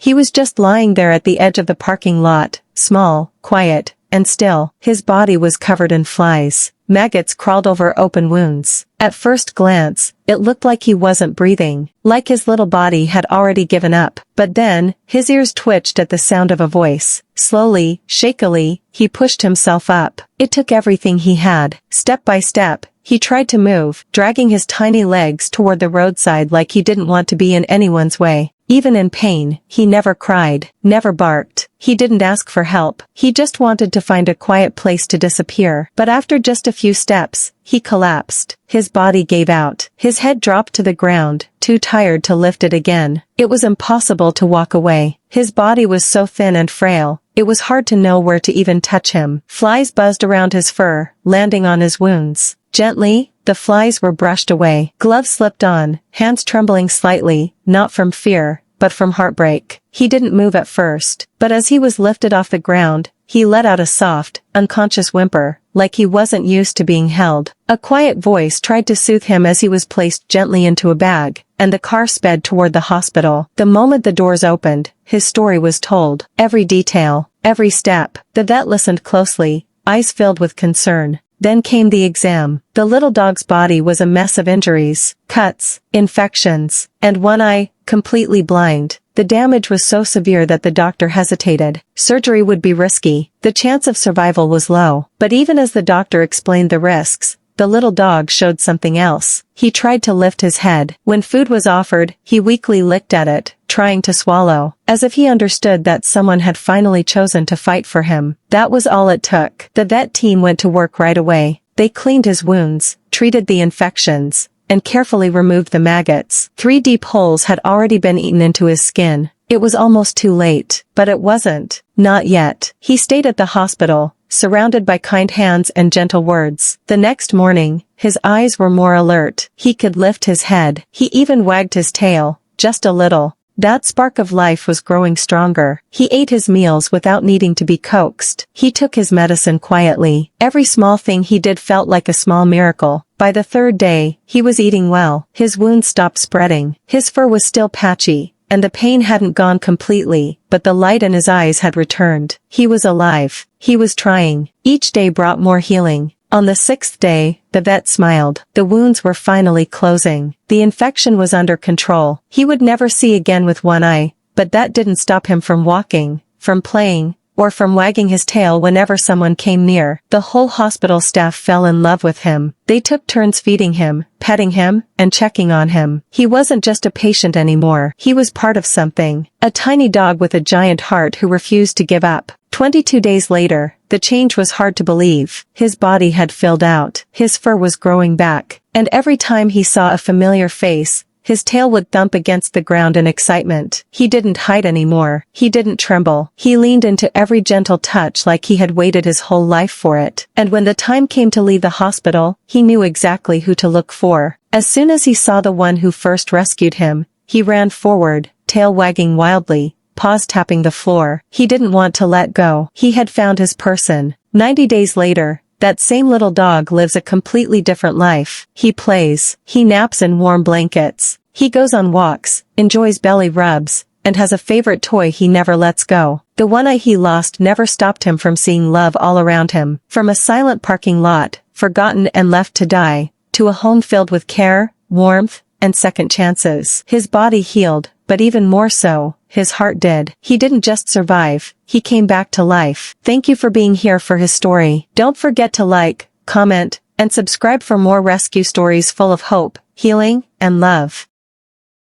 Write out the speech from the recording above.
He was just lying there at the edge of the parking lot, small, quiet, and still. His body was covered in flies. Maggots crawled over open wounds. At first glance, it looked like he wasn't breathing, like his little body had already given up. But then, his ears twitched at the sound of a voice. Slowly, shakily, he pushed himself up. It took everything he had. Step by step, he tried to move, dragging his tiny legs toward the roadside like he didn't want to be in anyone's way. Even in pain, he never cried, never barked. He didn't ask for help. He just wanted to find a quiet place to disappear. But after just a few steps, he collapsed. His body gave out. His head dropped to the ground, too tired to lift it again. It was impossible to walk away. His body was so thin and frail, it was hard to know where to even touch him. Flies buzzed around his fur, landing on his wounds. Gently, the flies were brushed away. Gloves slipped on, hands trembling slightly, not from fear, but from heartbreak. He didn't move at first, but as he was lifted off the ground, he let out a soft, unconscious whimper, like he wasn't used to being held. A quiet voice tried to soothe him as he was placed gently into a bag, and the car sped toward the hospital. The moment the doors opened, his story was told. Every detail, every step. The vet listened closely, eyes filled with concern. Then came the exam. The little dog's body was a mess of injuries, cuts, infections, and one eye, completely blind. The damage was so severe that the doctor hesitated. Surgery would be risky. The chance of survival was low. But even as the doctor explained the risks, the little dog showed something else. He tried to lift his head. When food was offered, he weakly licked at it, trying to swallow, as if he understood that someone had finally chosen to fight for him. That was all it took. The vet team went to work right away. They cleaned his wounds, treated the infections, and carefully removed the maggots. 3 deep holes had already been eaten into his skin. It was almost too late, but it wasn't. Not yet. He stayed at the hospital, surrounded by kind hands and gentle words. The next morning, his eyes were more alert. He could lift his head. He even wagged his tail, just a little. That spark of life was growing stronger. He ate his meals without needing to be coaxed. He took his medicine quietly. Every small thing he did felt like a small miracle. By the 3rd day, he was eating well. His wounds stopped spreading. His fur was still patchy, and the pain hadn't gone completely, but the light in his eyes had returned. He was alive. He was trying. Each day brought more healing. On the 6th day, the vet smiled. The wounds were finally closing. The infection was under control. He would never see again with one eye, but that didn't stop him from walking, from playing, or from wagging his tail whenever someone came near. The whole hospital staff fell in love with him. They took turns feeding him, petting him, and checking on him. He wasn't just a patient anymore. He was part of something. A tiny dog with a giant heart who refused to give up. 22 days later, the change was hard to believe. His body had filled out. His fur was growing back. And every time he saw a familiar face, his tail would thump against the ground in excitement. He didn't hide anymore. He didn't tremble. He leaned into every gentle touch like he had waited his whole life for it. And when the time came to leave the hospital, he knew exactly who to look for. As soon as he saw the one who first rescued him, he ran forward, tail wagging wildly, paws tapping the floor. He didn't want to let go. He had found his person. 90 days later, that same little dog lives a completely different life. He plays. He naps in warm blankets. He goes on walks, enjoys belly rubs, and has a favorite toy he never lets go. The one eye he lost never stopped him from seeing love all around him. From a silent parking lot, forgotten and left to die, to a home filled with care, warmth, and second chances. His body healed, but even more so, his heart did. He didn't just survive, he came back to life. Thank you for being here for his story. Don't forget to like, comment, and subscribe for more rescue stories full of hope, healing, and love.